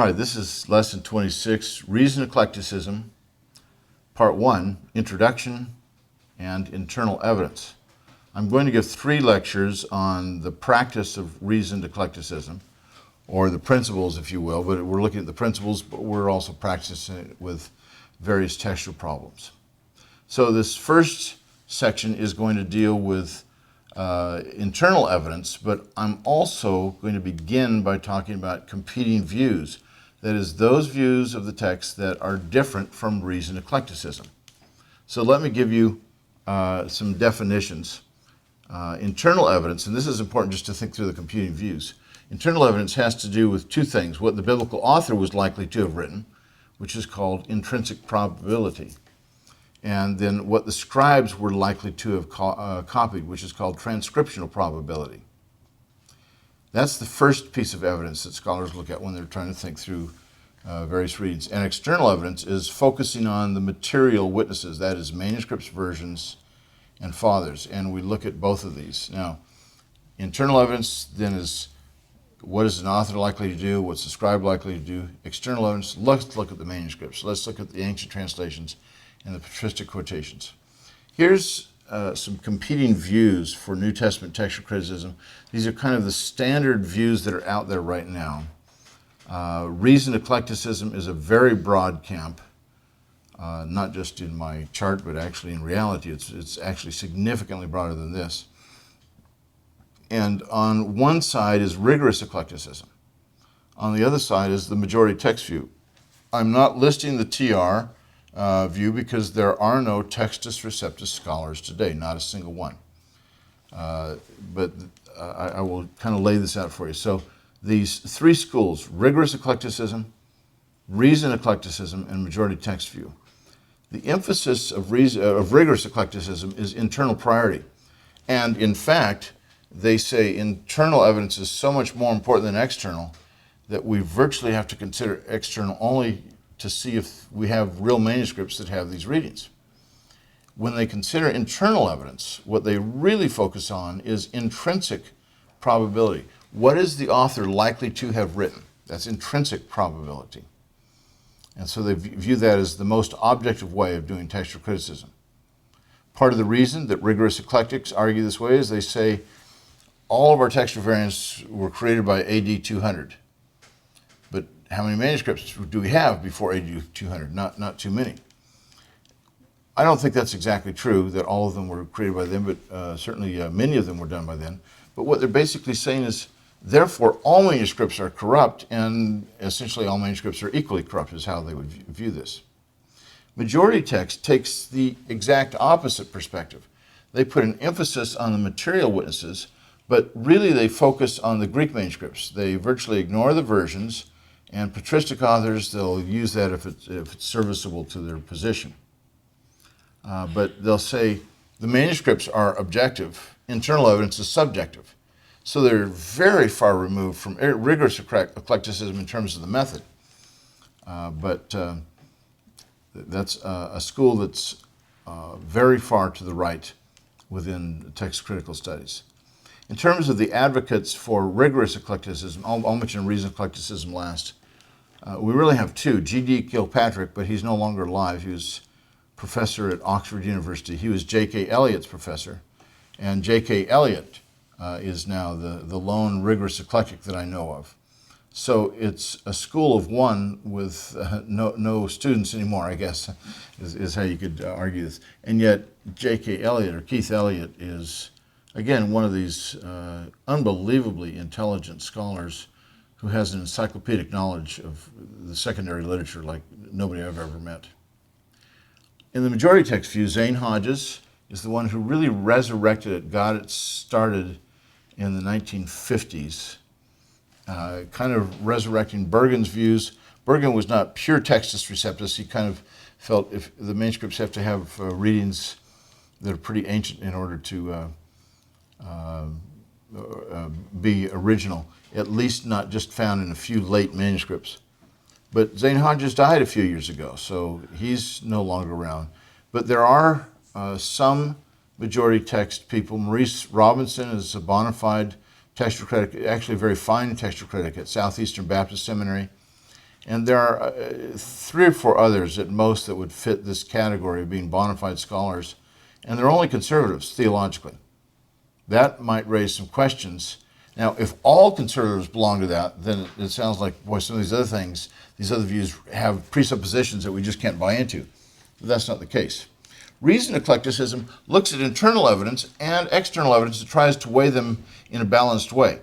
right, this is lesson 26, Reason Eclecticism, part 1, Introduction and Internal Evidence. I'm going to give 3 lectures on the practice of reasoned eclecticism, or the principles, if you will, but we're looking at the principles, but we're also practicing it with various textual problems. So this first section is going to deal with internal evidence, but I'm also going to begin by talking about competing views. That is, those views of the text that are different from reasoned eclecticism. So let me give you some definitions. Internal evidence, and this is important just to think through the competing views. Internal evidence has to do with 2 things: what the biblical author was likely to have written, which is called intrinsic probability, and then what the scribes were likely to have copied, which is called transcriptional probability. That's the first piece of evidence that scholars look at when they're trying to think through various readings. And external evidence is focusing on the material witnesses, that is, manuscripts, versions, and fathers. And we look at both of these. Now, internal evidence then is what is an author likely to do, what's the scribe likely to do. External evidence, let's look at the manuscripts. Let's look at the ancient translations and the patristic quotations. Here's some competing views for New Testament textual criticism. These are kind of the standard views that are out there right now. Reasoned eclecticism is a very broad camp, not just in my chart, but actually in reality. It's actually significantly broader than this. And on one side is rigorous eclecticism. On the other side is the majority text view. I'm not listing the TR view because there are no Textus Receptus scholars today, not a single one. But I will kind of lay this out for you. So these 3 schools: rigorous eclecticism, reasoned eclecticism, and majority text view. The emphasis of rigorous eclecticism is internal priority. And in fact, they say internal evidence is so much more important than external that we virtually have to consider external only to see if we have real manuscripts that have these readings. When they consider internal evidence, what they really focus on is intrinsic probability. What is the author likely to have written? That's intrinsic probability. And so they view that as the most objective way of doing textual criticism. Part of the reason that rigorous eclectics argue this way is they say all of our textual variants were created by AD 200. But how many manuscripts do we have before AD 200? Not too many. I don't think that's exactly true, that all of them were created by then, but certainly many of them were done by then. But what they're basically saying is, therefore, all manuscripts are corrupt, and essentially all manuscripts are equally corrupt, is how they would view this. Majority text takes the exact opposite perspective. They put an emphasis on the material witnesses, but really they focus on the Greek manuscripts. They virtually ignore the versions, and patristic authors, they'll use that if it's serviceable to their position. But they'll say the manuscripts are objective, internal evidence is subjective. So they're very far removed from rigorous eclecticism in terms of the method. But that's a school that's very far to the right within text critical studies. In terms of the advocates for rigorous eclecticism, I'll mention reasoned eclecticism last. We really have 2. G.D. Kilpatrick, but he's no longer alive. He was professor at Oxford University. He was J.K. Elliott's professor. And J.K. Elliott is now the lone rigorous eclectic that I know of. So it's a school of one with no students anymore, I guess, is how you could argue this. And yet J.K. Elliott, or Keith Elliott, is, again, one of these unbelievably intelligent scholars who has an encyclopedic knowledge of the secondary literature like nobody I've ever met. In the majority text view, Zane Hodges is the one who really resurrected it, got it started in the 1950s, kind of resurrecting Bergen's views. Bergen was not pure Textus Receptus. He kind of felt if the manuscripts have to have readings that are pretty ancient in order to be original, at least not just found in a few late manuscripts. But Zane Hodges died a few years ago, so he's no longer around. But there are some majority text people. Maurice Robinson is a bona fide textual critic, actually a very fine textual critic at Southeastern Baptist Seminary. And there are 3 or 4 others at most that would fit this category of being bona fide scholars, and they're only conservatives theologically. That might raise some questions. Now, if all conservatives belong to that, then it sounds like, boy, some of these other things, these other views have presuppositions that we just can't buy into. But that's not the case. Reasoned eclecticism looks at internal evidence and external evidence and tries to weigh them in a balanced way,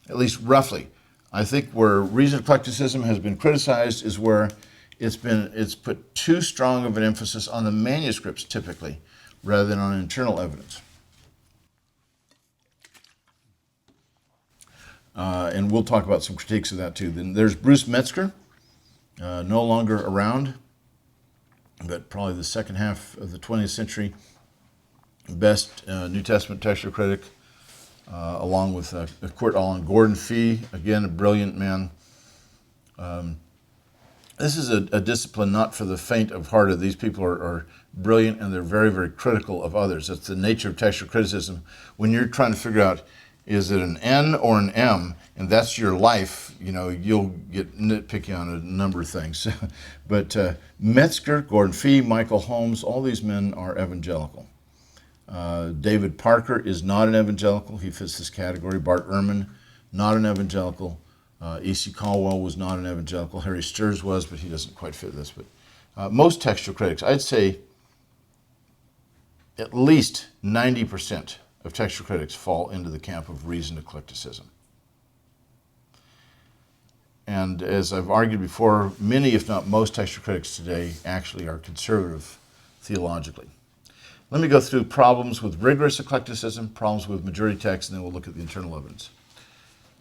at least roughly. I think where reasoned eclecticism has been criticized is where it's put too strong of an emphasis on the manuscripts typically, rather than on internal evidence. And we'll talk about some critiques of that too. Then there's Bruce Metzger, no longer around, but probably the second half of the 20th century, best New Testament textual critic, along with Kurt Aland. Gordon Fee, again, a brilliant man. This is a discipline not for the faint of hearted. These people are brilliant, and they're very, very critical of others. That's the nature of textual criticism. When you're trying to figure out, is it an N or an M, and that's your life, you'll get nitpicky on a number of things. But Metzger, Gordon Fee, Michael Holmes, all these men are evangelical. David Parker is not an evangelical. He fits this category. Bart Ehrman, not an evangelical. E.C. Caldwell was not an evangelical. Harry Sturz was, but he doesn't quite fit this. But most textual critics, I'd say at least 90% of textual critics fall into the camp of reasoned eclecticism. And as I've argued before, many, if not most, textual critics today actually are conservative theologically. Let me go through problems with rigorous eclecticism, problems with majority text, and then we'll look at the internal evidence.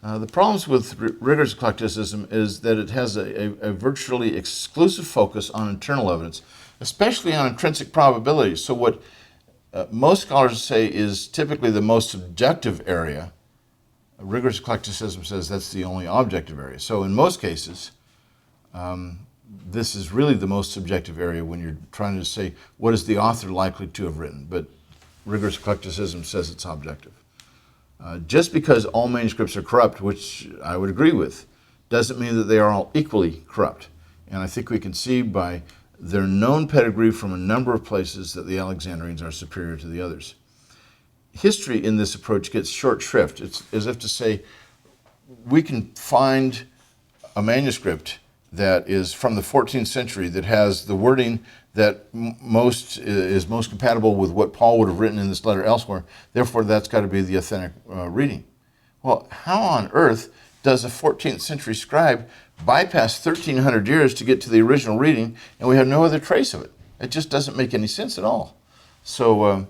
The problems with rigorous eclecticism is that it has a virtually exclusive focus on internal evidence, especially on intrinsic probabilities. So what most scholars say is typically the most subjective area, rigorous eclecticism says that's the only objective area. So in most cases, this is really the most subjective area when you're trying to say, what is the author likely to have written? But rigorous eclecticism says it's objective. Just because all manuscripts are corrupt, which I would agree with, doesn't mean that they are all equally corrupt. And I think we can see by their known pedigree from a number of places that the Alexandrians are superior to the others. History in this approach gets short shrift. It's as if to say, we can find a manuscript that is from the 14th century that has the wording that is most compatible with what Paul would have written in this letter elsewhere. Therefore, that's got to be the authentic reading. Well, how on earth does a 14th century scribe bypass 1,300 years to get to the original reading, and we have no other trace of it? It just doesn't make any sense at all. So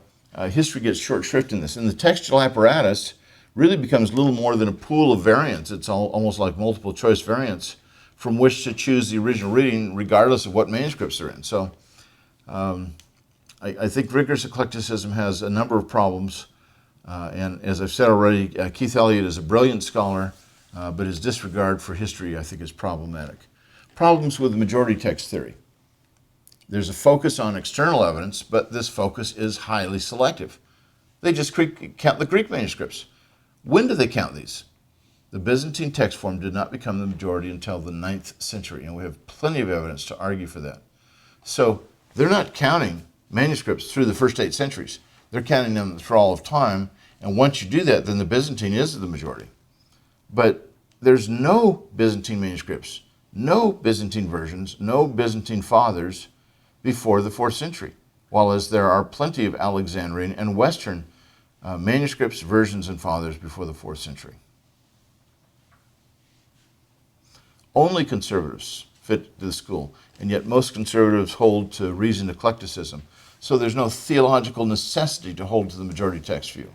history gets short shrift in this. And the textual apparatus really becomes little more than a pool of variants. It's almost like multiple choice variants from which to choose the original reading regardless of what manuscripts they're in. So I think rigorous eclecticism has a number of problems. And as I've said already, Keith Elliott is a brilliant scholar, but his disregard for history, I think, is problematic. Problems with the majority text theory. There's a focus on external evidence, but this focus is highly selective. They just count the Greek manuscripts. When do they count these? The Byzantine text form did not become the majority until the 9th century, and we have plenty of evidence to argue for that. So they're not counting manuscripts through the first 8 centuries. They're counting them for all of time, and once you do that, then the Byzantine is the majority. But there's no Byzantine manuscripts, no Byzantine versions, no Byzantine fathers before the 4th century, while as there are plenty of Alexandrian and Western manuscripts, versions, and fathers before the 4th century. Only conservatives fit the school, and yet most conservatives hold to reasoned eclecticism. So there's no theological necessity to hold to the majority text view.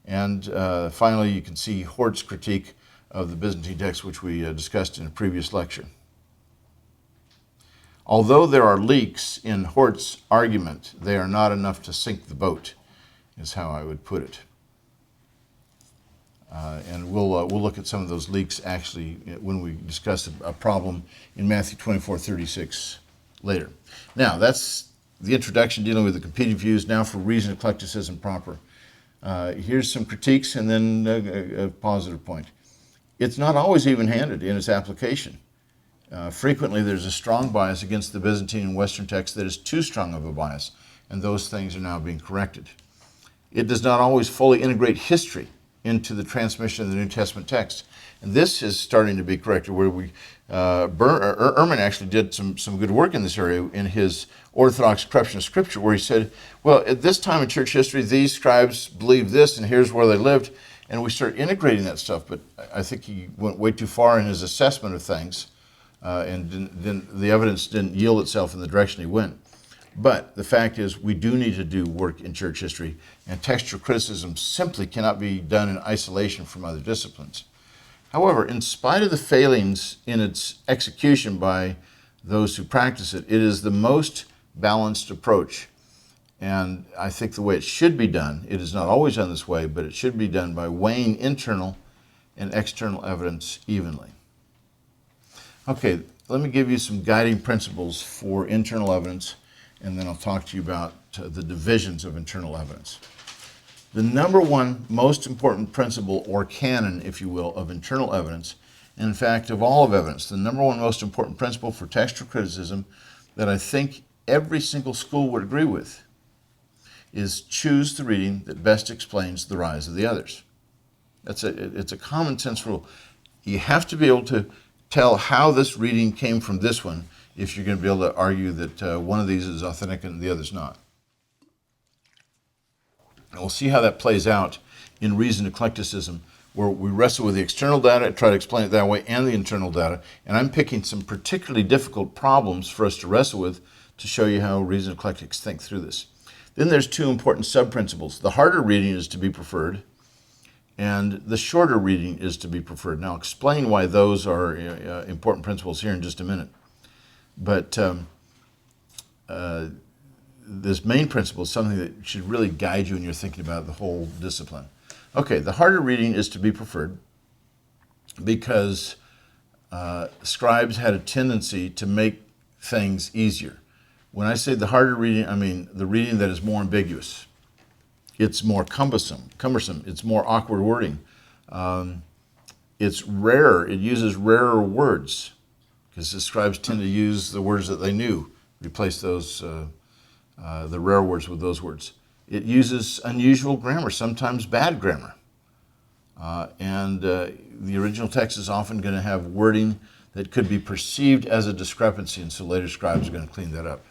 And finally, you can see Hort's critique of the Byzantine text, which we discussed in a previous lecture. Although there are leaks in Hort's argument, they are not enough to sink the boat, is how I would put it. And we'll look at some of those leaks actually when we discuss a problem in Matthew 24:36 later. Now, that's the introduction dealing with the competing views. Now for reasoned eclecticism proper. Here's some critiques and then a positive point. It's not always even-handed in its application. Frequently, there's a strong bias against the Byzantine and Western text that is too strong of a bias, and those things are now being corrected. It does not always fully integrate history into the transmission of the New Testament text. And this is starting to be corrected, where Ehrman actually did some good work in this area in his Orthodox Corruption of Scripture, where he said, well, at this time in church history, these scribes believed this, and here's where they lived. And we start integrating that stuff, but I think he went way too far in his assessment of things, and the evidence didn't yield itself in the direction he went. But the fact is, we do need to do work in church history, and textual criticism simply cannot be done in isolation from other disciplines. However, in spite of the failings in its execution by those who practice it, it is the most balanced approach. And I think the way it should be done, it is not always done this way, but it should be done by weighing internal and external evidence evenly. Okay, let me give you some guiding principles for internal evidence, and then I'll talk to you about the divisions of internal evidence. The number one most important principle, or canon, if you will, of internal evidence, and in fact of all of evidence, the number one most important principle for textual criticism that I think every single school would agree with, is choose the reading that best explains the rise of the others. It's a common sense rule. You have to be able to tell how this reading came from this one if you're going to be able to argue that one of these is authentic and the other's not. And we'll see how that plays out in reasoned eclecticism, where we wrestle with the external data, try to explain it that way, and the internal data. And I'm picking some particularly difficult problems for us to wrestle with to show you how reasoned eclectics think through this. Then there's two important sub-principles. The harder reading is to be preferred, and the shorter reading is to be preferred. Now, I'll explain why those are important principles here in just a minute. But this main principle is something that should really guide you when you're thinking about the whole discipline. Okay, the harder reading is to be preferred because scribes had a tendency to make things easier. When I say the harder reading, I mean the reading that is more ambiguous. It's more cumbersome. It's more awkward wording. It's rarer. It uses rarer words because the scribes tend to use the words that they knew, replace those the rare words with those words. It uses unusual grammar, sometimes bad grammar. And the original text is often going to have wording that could be perceived as a discrepancy, and so later scribes are going to clean that up.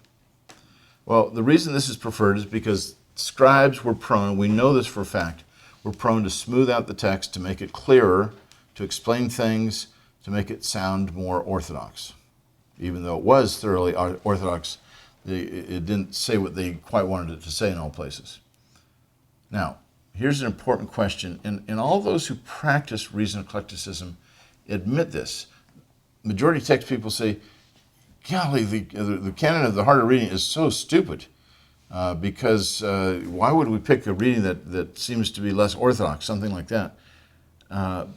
Well, the reason this is preferred is because scribes were prone, we know this for a fact, were prone to smooth out the text, to make it clearer, to explain things, to make it sound more orthodox. Even though it was thoroughly orthodox, it didn't say what they quite wanted it to say in all places. Now, here's an important question, and all those who practice reasoned eclecticism admit this. Majority text people say, golly, the canon of the harder reading is so stupid because why would we pick a reading that seems to be less orthodox, something like that? And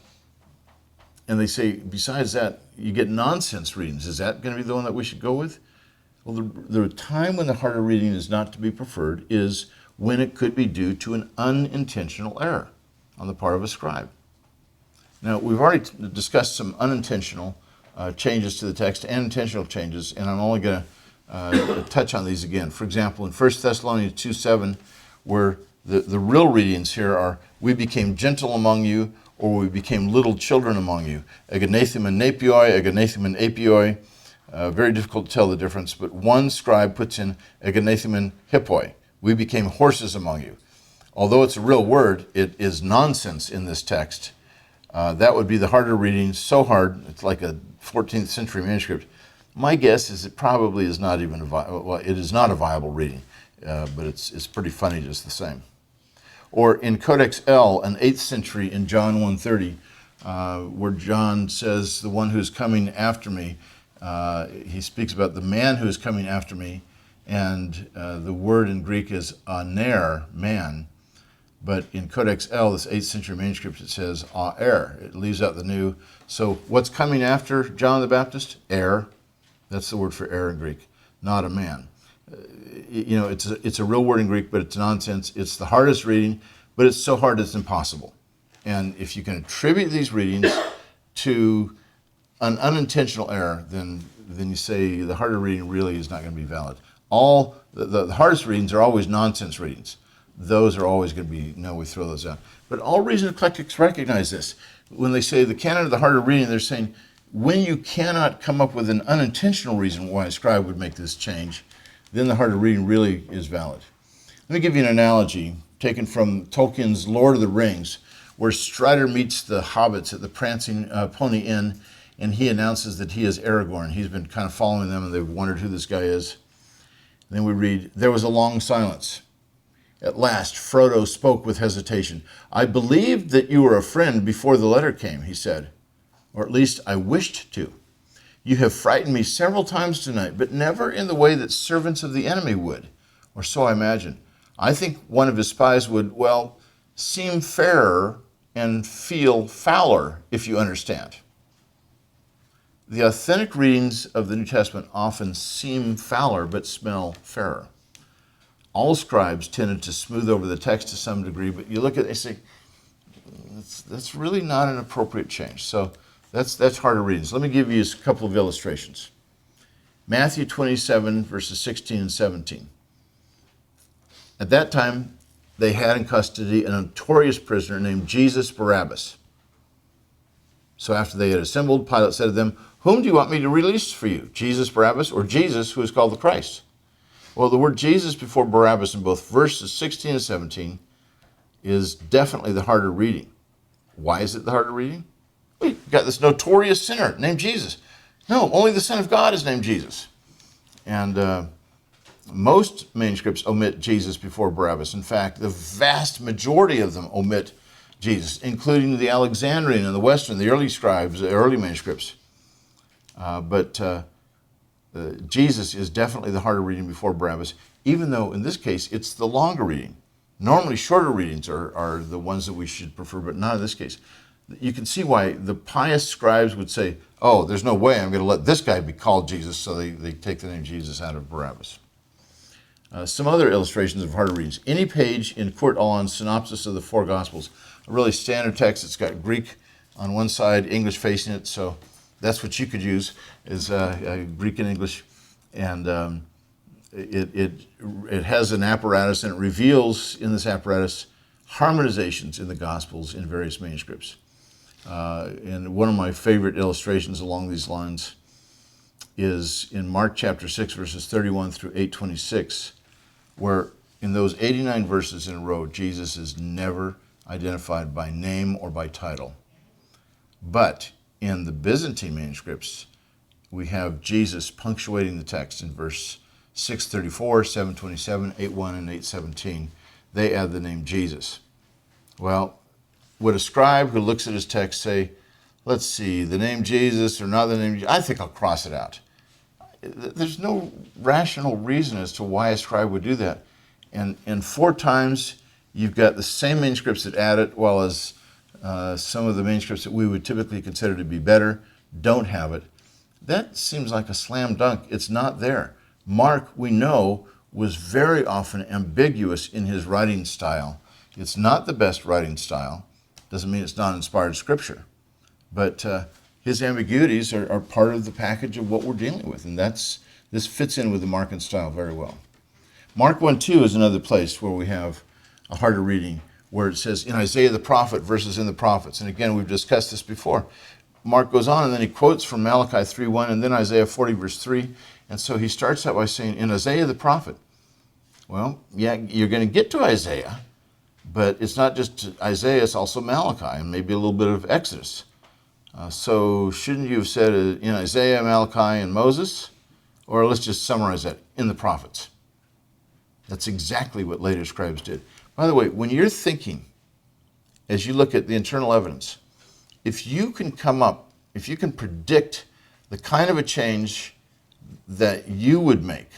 they say, besides that, you get nonsense readings. Is that going to be the one that we should go with? Well, the time when the harder reading is not to be preferred is when it could be due to an unintentional error on the part of a scribe. Now, we've already discussed some unintentional changes to the text and intentional changes, and I'm only going to touch on these again. For example, in 1 Thessalonians 2:7, where the real readings here are, we became gentle among you, or we became little children among you. Egenathemon napioi, egenathemon apioi. Very difficult to tell the difference, but one scribe puts in egenathemon hippoi. We became horses among you. Although it's a real word, it is nonsense in this text. That would be the harder reading, so hard, it's like a 14th century manuscript. My guess is it probably is not even it is not a viable reading, but it's pretty funny just the same. Or in Codex L, an 8th century in John 1:30, where John says, the one who's coming after me, he speaks about the man who is coming after me, and the word in Greek is aner, man. But in Codex L, this 8th century manuscript, it says aer. It leaves out the new. So what's coming after John the Baptist? Air. That's the word for air in Greek, not a man. It's a real word in Greek, but it's nonsense. It's the hardest reading, but it's so hard it's impossible. And if you can attribute these readings to an unintentional error, then you say the harder reading really is not going to be valid. All the hardest readings are always nonsense readings. Those are always going to be, no, we throw those out. But all reasoned eclectics recognize this. When they say the canon of the harder reading, they're saying when you cannot come up with an unintentional reason why a scribe would make this change, then the harder reading really is valid. Let me give you an analogy taken from Tolkien's Lord of the Rings, where Strider meets the hobbits at the Prancing Pony Inn, and he announces that he is Aragorn. He's been kind of following them, and they've wondered who this guy is. And then we read, there was a long silence. At last, Frodo spoke with hesitation. I believed that you were a friend before the letter came, he said. Or at least I wished to. You have frightened me several times tonight, but never in the way that servants of the enemy would, or so I imagine. I think one of his spies would, well, seem fairer and feel fouler, if you understand. The authentic readings of the New Testament often seem fouler, but smell fairer. All scribes tended to smooth over the text to some degree, but you look at it and say, that's really not an appropriate change. So that's harder readings. Let me give you a couple of illustrations. Matthew 27, verses 16 and 17. At that time, they had in custody a notorious prisoner named Jesus Barabbas. So after they had assembled, Pilate said to them, whom do you want me to release for you, Jesus Barabbas or Jesus who is called the Christ? Well, the word Jesus before Barabbas in both verses 16 and 17 is definitely the harder reading. Why is it the harder reading? We've got this notorious sinner named Jesus. No, only the Son of God is named Jesus. And most manuscripts omit Jesus before Barabbas. In fact, the vast majority of them omit Jesus, including the Alexandrian and the Western, the early scribes, the early manuscripts. Jesus is definitely the harder reading before Barabbas, even though in this case it's the longer reading. Normally shorter readings are the ones that we should prefer, but not in this case. You can see why the pious scribes would say, oh, there's no way I'm going to let this guy be called Jesus, so they take the name Jesus out of Barabbas. Some other illustrations of harder readings. Any page in Kurt Aland's synopsis of the four Gospels, a really standard text. It's got Greek on one side, English facing it, so that's what you could use, is Greek and English. And it has an apparatus, and it reveals in this apparatus harmonizations in the Gospels in various manuscripts. And one of my favorite illustrations along these lines is in Mark chapter 6, verses 31 through 826, where in those 89 verses in a row, Jesus is never identified by name or by title. But in the Byzantine manuscripts, we have Jesus punctuating the text in verse 634, 727, 81, and 817. They add the name Jesus. Well, would a scribe who looks at his text say, let's see, the name Jesus or not the name Jesus? I think I'll cross it out. There's no rational reason as to why a scribe would do that. And four times you've got the same manuscripts that add it, while as some of the manuscripts that we would typically consider to be better don't have it. That seems like a slam dunk. It's not there. Mark, we know, was very often ambiguous in his writing style. It's not the best writing style. Doesn't mean it's not inspired scripture. But his ambiguities are part of the package of what we're dealing with. And this fits in with the Markan style very well. Mark 1:2 is another place where we have a harder reading, where it says in Isaiah the prophet versus in the prophets. And again, we've discussed this before. Mark goes on and then he quotes from Malachi 3:1 and then Isaiah 40 verse 3. And so he starts out by saying, in Isaiah the prophet. Well, yeah, you're going to get to Isaiah, but it's not just Isaiah, it's also Malachi and maybe a little bit of Exodus. So shouldn't you have said in Isaiah, Malachi, and Moses? Or let's just summarize that, in the prophets. That's exactly what later scribes did. By the way, when you're thinking, as you look at the internal evidence, if you can predict the kind of a change that you would make,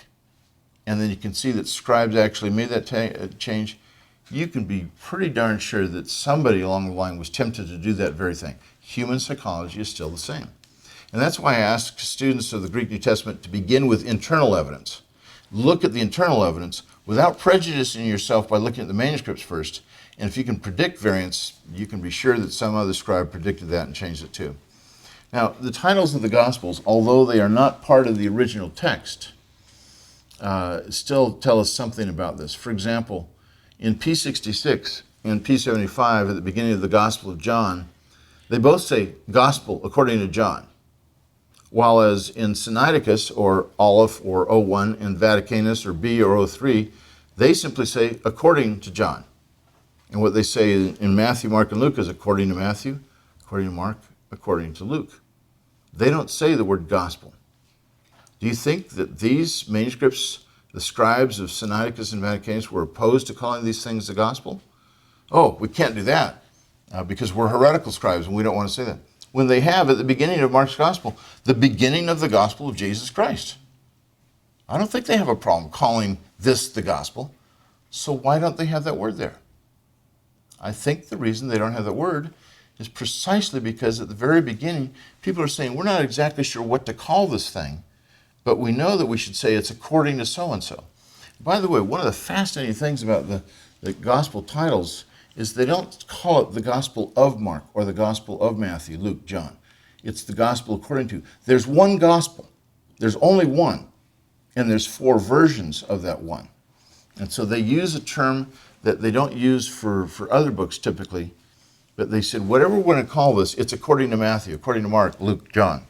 and then you can see that scribes actually made that change, you can be pretty darn sure that somebody along the line was tempted to do that very thing. Human psychology is still the same. And that's why I ask students of the Greek New Testament to begin with internal evidence. Look at the internal evidence without prejudicing yourself by looking at the manuscripts first. And if you can predict variants, you can be sure that some other scribe predicted that and changed it too. Now, the titles of the Gospels, although they are not part of the original text, still tell us something about this. For example, in P66 and P75 at the beginning of the Gospel of John, they both say Gospel according to John. While as in Sinaiticus or Aleph or O1 and Vaticanus or B or O3, they simply say according to John. And what they say in Matthew, Mark, and Luke is according to Matthew, according to Mark, according to Luke. They don't say the word gospel. Do you think that these manuscripts, the scribes of Sinaiticus and Vaticanus, were opposed to calling these things the gospel? Oh, we can't do that because we're heretical scribes and we don't want to say that. When they have at the beginning of Mark's gospel, the beginning of the gospel of Jesus Christ. I don't think they have a problem calling this the gospel. So why don't they have that word there? I think the reason they don't have that word is precisely because at the very beginning, people are saying, we're not exactly sure what to call this thing, but we know that we should say it's according to so-and-so. By the way, one of the fascinating things about the gospel titles is they don't call it the Gospel of Mark or the Gospel of Matthew, Luke, John. It's the Gospel according to. There's one gospel. There's only one. And there's 4 versions of that one. And so they use a term that they don't use for other books typically, but they said, whatever we're going to call this, it's according to Matthew, according to Mark, Luke, John.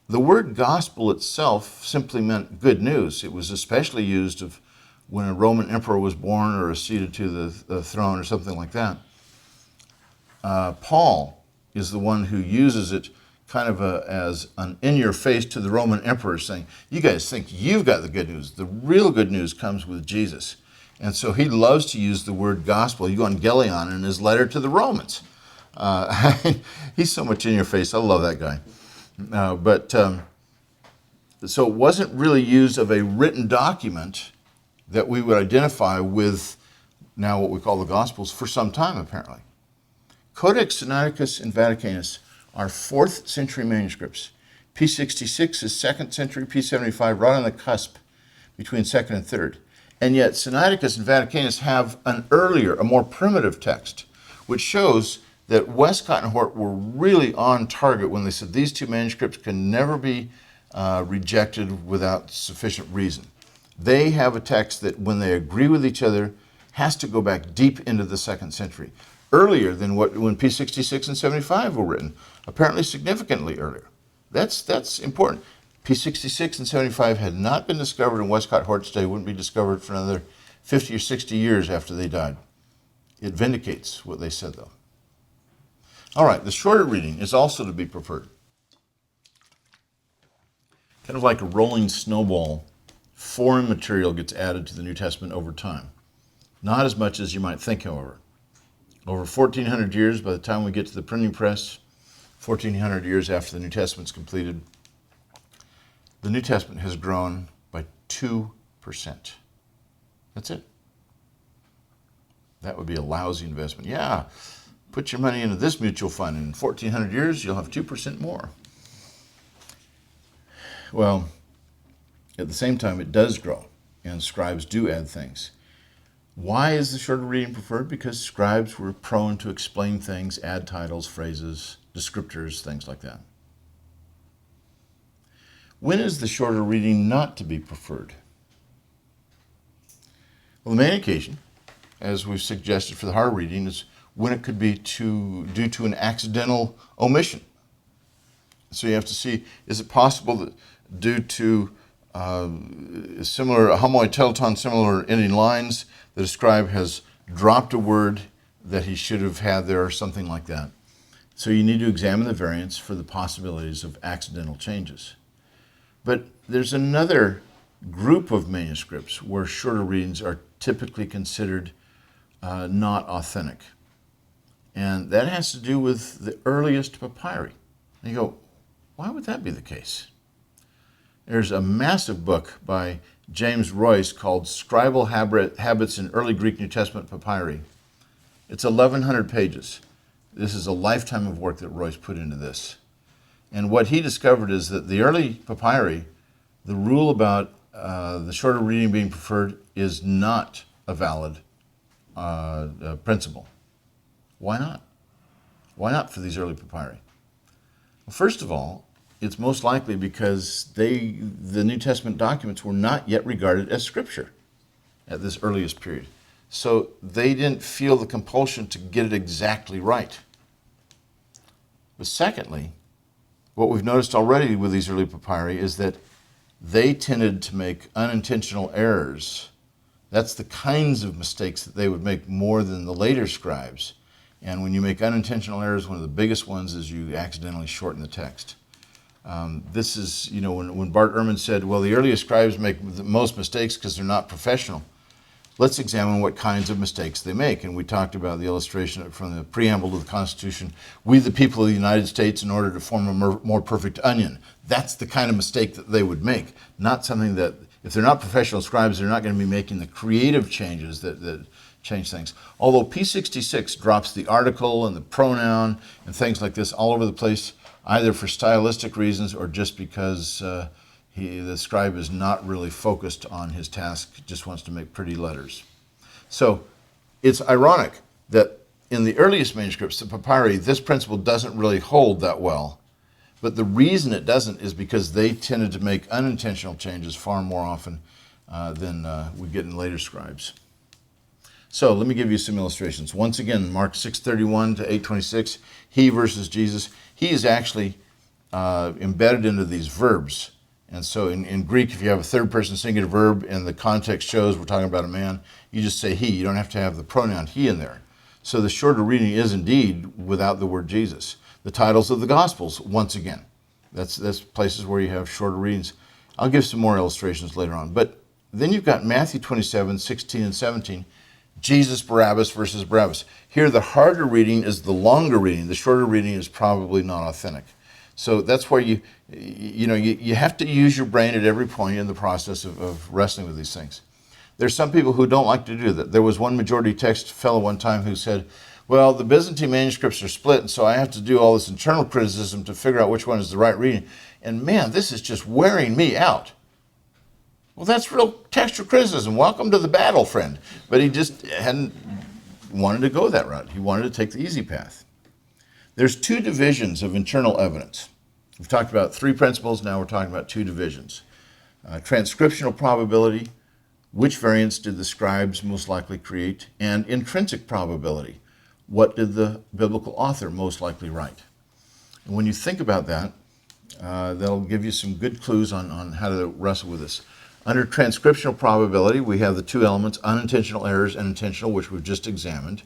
The word gospel itself simply meant good news. It was especially used of when a Roman emperor was born or acceded to the throne or something like that. Paul is the one who uses it kind of as an in-your-face to the Roman emperor, saying, you guys think you've got the good news. The real good news comes with Jesus. And so he loves to use the word gospel, euangelion, in his letter to the Romans. He's so much in your face. I love that guy. So it wasn't really used of a written document that we would identify with now what we call the Gospels for some time, apparently. Codex Sinaiticus and Vaticanus are 4th century manuscripts. P66 is 2nd century, P75 right on the cusp between 2nd and 3rd. And yet Sinaiticus and Vaticanus have an earlier, a more primitive text, which shows that Westcott and Hort were really on target when they said these 2 manuscripts can never be rejected without sufficient reason. They have a text that, when they agree with each other, has to go back deep into the 2nd century, earlier than when P66 and 75 were written, apparently significantly earlier. That's important. P66 and 75 had not been discovered in Westcott Hort's day, wouldn't be discovered for another 50 or 60 years after they died. It vindicates what they said, though. All right, the shorter reading is also to be preferred. Kind of like a rolling snowball, foreign material gets added to the New Testament over time. Not as much as you might think, however. Over 1,400 years, by the time we get to the printing press, 1,400 years after the New Testament's completed, the New Testament has grown by 2%. That's it. That would be a lousy investment. Yeah, put your money into this mutual fund, and in 1,400 years, you'll have 2% more. Well, at the same time, it does grow, and scribes do add things. Why is the shorter reading preferred? Because scribes were prone to explain things, add titles, phrases, descriptors, things like that. When is the shorter reading not to be preferred? Well, the main occasion, as we've suggested for the hard reading, is when it could be due to an accidental omission. So you have to see, is it possible that due to similar homoeteton, similar ending lines, that a scribe has dropped a word that he should have had there or something like that. So you need to examine the variants for the possibilities of accidental changes. But there's another group of manuscripts where shorter readings are typically considered not authentic. And that has to do with the earliest papyri. And you go, why would that be the case? There's a massive book by James Royce called Scribal Habits in Early Greek New Testament Papyri. It's 1,100 pages. This is a lifetime of work that Royce put into this. And what he discovered is that the early papyri, the rule about the shorter reading being preferred is not a valid principle. Why not? Why not for these early papyri? First of all, it's most likely because the New Testament documents were not yet regarded as Scripture at this earliest period. So they didn't feel the compulsion to get it exactly right. But secondly, what we've noticed already with these early papyri is that they tended to make unintentional errors. That's the kinds of mistakes that they would make more than the later scribes. And when you make unintentional errors, one of the biggest ones is you accidentally shorten the text. This is, when Bart Ehrman said, well, the earliest scribes make the most mistakes because they're not professional. Let's examine what kinds of mistakes they make. And we talked about the illustration from the preamble to the Constitution. We, the people of the United States, in order to form a more perfect onion. That's the kind of mistake that they would make. Not something that, if they're not professional scribes, they're not going to be making the creative changes that change things. Although P66 drops the article and the pronoun and things like this all over the place, either for stylistic reasons or just because the scribe is not really focused on his task, just wants to make pretty letters. So it's ironic that in the earliest manuscripts, the papyri, this principle doesn't really hold that well. But the reason it doesn't is because they tended to make unintentional changes far more often than we get in later scribes. So let me give you some illustrations. Once again, Mark 6:31 to 8:26, he versus Jesus. He is actually embedded into these verbs. And so in Greek, if you have a third person singular verb and the context shows we're talking about a man, you just say he. You don't have to have the pronoun he in there. So the shorter reading is indeed without the word Jesus. The titles of the Gospels, once again. That's places where you have shorter readings. I'll give some more illustrations later on. But then you've got Matthew 27:16 and 17, Jesus Barabbas versus Barabbas. Here the harder reading is the longer reading. The shorter reading is probably not authentic. So that's where you have to use your brain at every point in the process of wrestling with these things. There's some people who don't like to do that. There was one majority text fellow one time who said, well, the Byzantine manuscripts are split, and so I have to do all this internal criticism to figure out which one is the right reading. And man, this is just wearing me out. Well, that's real textual criticism. Welcome to the battle, friend. But he just hadn't wanted to go that route. He wanted to take the easy path. There's two divisions of internal evidence. We've talked about three principles. Now we're talking about two divisions. Transcriptional probability, which variants did the scribes most likely create, and intrinsic probability, what did the biblical author most likely write? And when you think about that, that'll give you some good clues on how to wrestle with this. Under transcriptional probability, we have the two elements, unintentional errors and intentional, which we've just examined.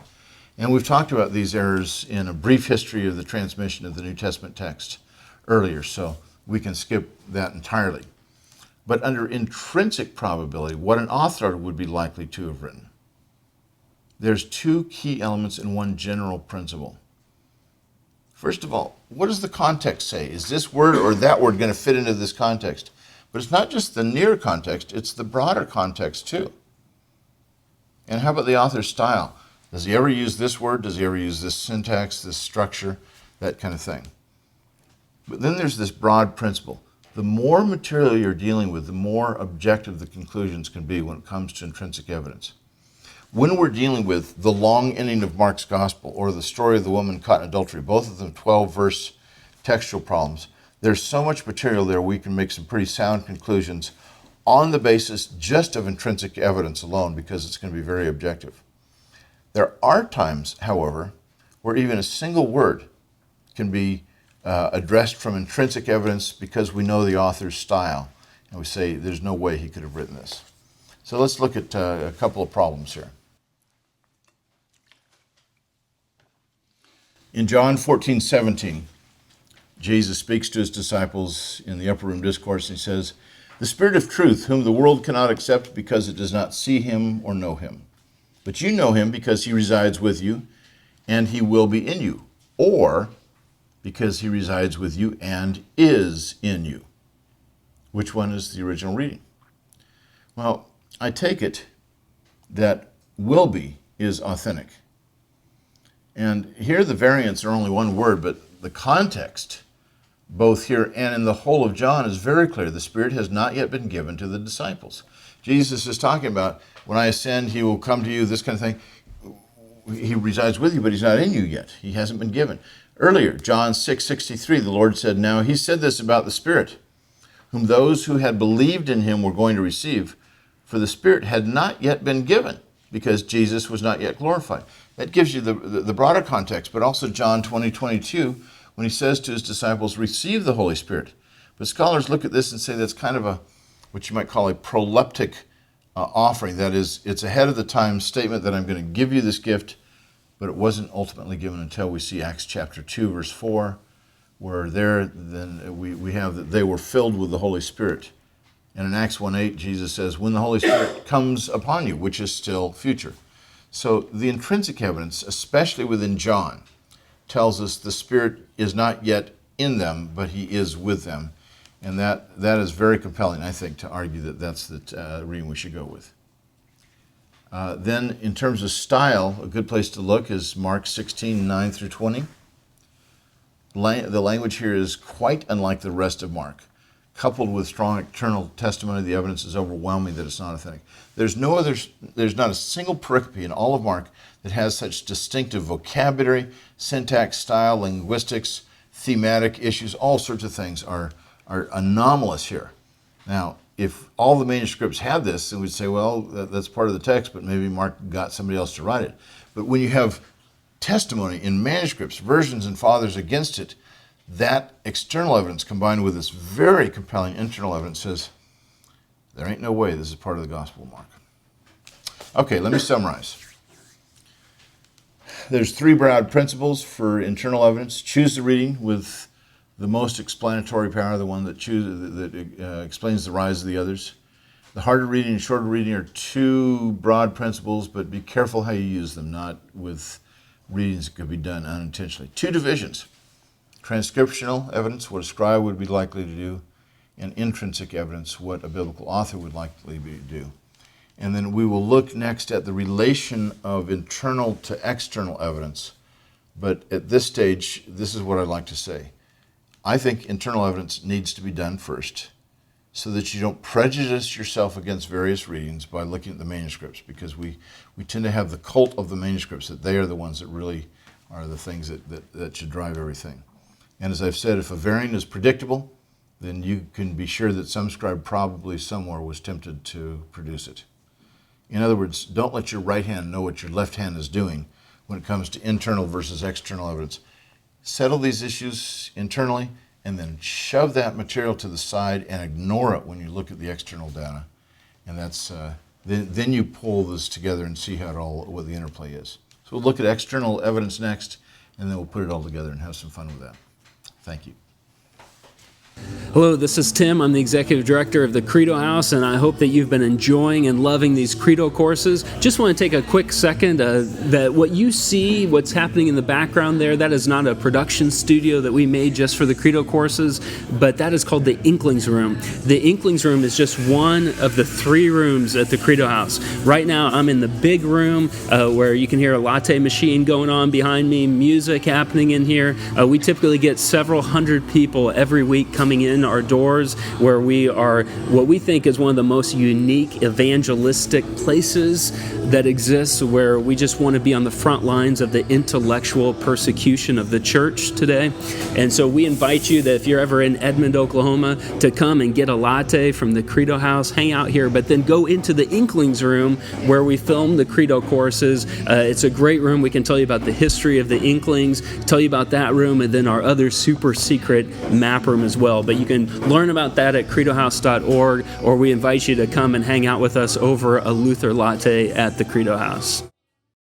And we've talked about these errors in a brief history of the transmission of the New Testament text earlier, so we can skip that entirely. But under intrinsic probability, what an author would be likely to have written. There's two key elements and one general principle. First of all, what does the context say? Is this word or that word going to fit into this context? But it's not just the near context, it's the broader context too. And how about the author's style? Does he ever use this word? Does he ever use this syntax, this structure, that kind of thing? But then there's this broad principle. The more material you're dealing with, the more objective the conclusions can be when it comes to intrinsic evidence. When we're dealing with the long ending of Mark's gospel or the story of the woman caught in adultery, both of them 12-verse textual problems, there's so much material there we can make some pretty sound conclusions on the basis just of intrinsic evidence alone because it's going to be very objective. There are times, however, where even a single word can be addressed from intrinsic evidence because we know the author's style, and we say there's no way he could have written this. So let's look at a couple of problems here. In John 14:17, Jesus speaks to his disciples in the upper room discourse, and he says, "The Spirit of truth, whom the world cannot accept because it does not see him or know him. But you know him because he resides with you, and he will be in you, or because he resides with you and is in you." Which one is the original reading? Well, I take it that will be is authentic. And here the variants are only one word, but the context, both here and in the whole of John, is very clear. The Spirit has not yet been given to the disciples. Jesus is talking about, when I ascend, he will come to you, this kind of thing. He resides with you, but he's not in you yet. He hasn't been given. Earlier, John 6:63, the Lord said, "Now he said this about the Spirit, whom those who had believed in him were going to receive, for the Spirit had not yet been given, because Jesus was not yet glorified." That gives you the broader context, but also John 20:22, when he says to his disciples, "Receive the Holy Spirit." But scholars look at this and say that's kind of what you might call a proleptic offering. That is, it's ahead of the time statement that I'm going to give you this gift, but it wasn't ultimately given until we see Acts chapter 2, verse 4, where then we have that they were filled with the Holy Spirit. And in Acts 1:8, Jesus says, "When the Holy Spirit comes upon you," which is still future. So the intrinsic evidence, especially within John, tells us the Spirit is not yet in them, but he is with them. And that is very compelling, I think, to argue that that's the reading we should go with. Then in terms of style, a good place to look is Mark 16:9 through 20. The language here is quite unlike the rest of Mark. Coupled with strong external testimony, the evidence is overwhelming that it's not authentic. There's not a single pericope in all of Mark that has such distinctive vocabulary, syntax, style, linguistics, thematic issues, all sorts of things are anomalous here. Now, if all the manuscripts had this, then we'd say, well, that's part of the text, but maybe Mark got somebody else to write it. But when you have testimony in manuscripts, versions and fathers against it, that external evidence combined with this very compelling internal evidence says, there ain't no way this is part of the Gospel of Mark. Okay, let me summarize. There's three broad principles for internal evidence. Choose the reading with the most explanatory power, the one that explains the rise of the others. The harder reading and shorter reading are two broad principles, but be careful how you use them, not with readings that could be done unintentionally. Two divisions. Transcriptional evidence, what a scribe would be likely to do, and intrinsic evidence, what a biblical author would likely do. And then we will look next at the relation of internal to external evidence. But at this stage, this is what I'd like to say. I think internal evidence needs to be done first so that you don't prejudice yourself against various readings by looking at the manuscripts, because we tend to have the cult of the manuscripts, that they are the ones that really are the things that should drive everything. And as I've said, if a variant is predictable, then you can be sure that some scribe probably somewhere was tempted to produce it. In other words, don't let your right hand know what your left hand is doing when it comes to internal versus external evidence. Settle these issues internally and then shove that material to the side and ignore it when you look at the external data. And that's then you pull this together and see what the interplay is. So we'll look at external evidence next, and then we'll put it all together and have some fun with that. Thank you. Hello, this is Tim. I'm the Executive Director of the Credo House, and I hope that you've been enjoying and loving these Credo courses. Just want to take a quick second that what you see, what's happening in the background there, that is not a production studio that we made just for the Credo courses, but that is called the Inklings Room. The Inklings Room is just one of the three rooms at the Credo House. Right now, I'm in the big room where you can hear a latte machine going on behind me, music happening in here. We typically get several hundred people every week coming in our doors, where we are what we think is one of the most unique evangelistic places that exists, where we just want to be on the front lines of the intellectual persecution of the church today. And so we invite you that if you're ever in Edmond, Oklahoma, to come and get a latte from the Credo House, hang out here, but then go into the Inklings Room where we film the Credo courses. It's a great room. We can tell you about the history of the Inklings, tell you about that room, and then our other super secret map room as well. But you can learn about that at credohouse.org, or we invite you to come and hang out with us over a Luther latte at the Credo House.